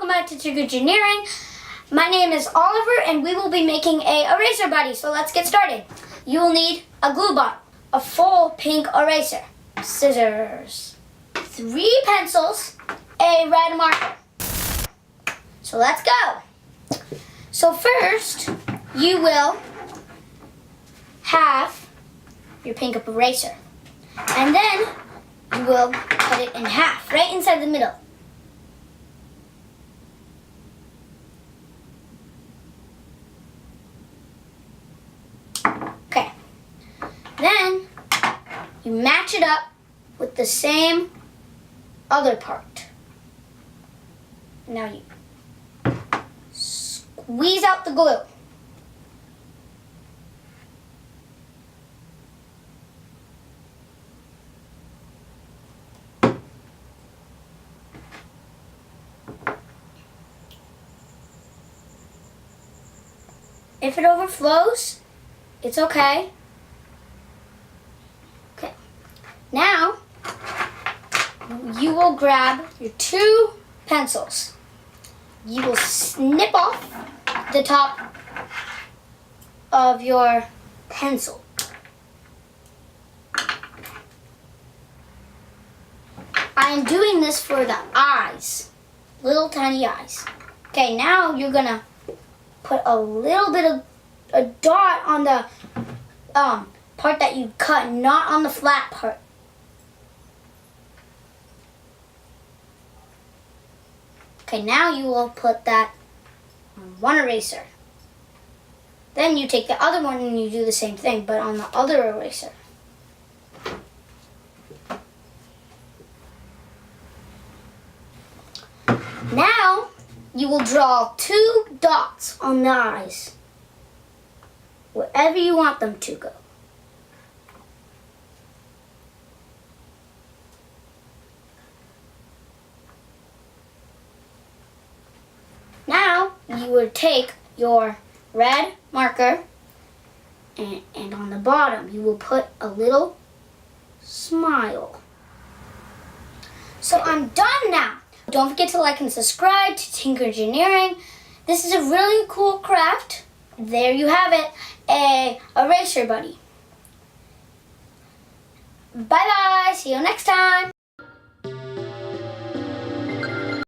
welcome back to Tinkergineering. My name is Oliver and we will be making a eraser buddy, so let's get started. You will need a glue bottle, a full pink eraser, scissors, 3 pencils, a red marker. So let's go. So first, you will have your pink eraser, and then you will cut it in half, right inside the middle. Okay. Then you match it up with the same other part. Now you squeeze out the glue. If it overflows, it's okay. Okay. Now, you will grab your 2 pencils. You will snip off the top of your pencil. I am doing this for the eyes, little tiny eyes. Okay, now you're gonna put a little bit of a dot on the part that you cut, not on the flat part. Okay, now you will put that on one eraser. Then you take the other one and you do the same thing, but on the other eraser. Now you will draw 2 dots on the eyes, wherever you want them to go. Now you would take your red marker and on the bottom you will put a little smile. So I'm done now. Don't forget to like and subscribe to Tinkergineering. This is a really cool craft. There you have it, a eraser buddy. Bye bye, see you next time.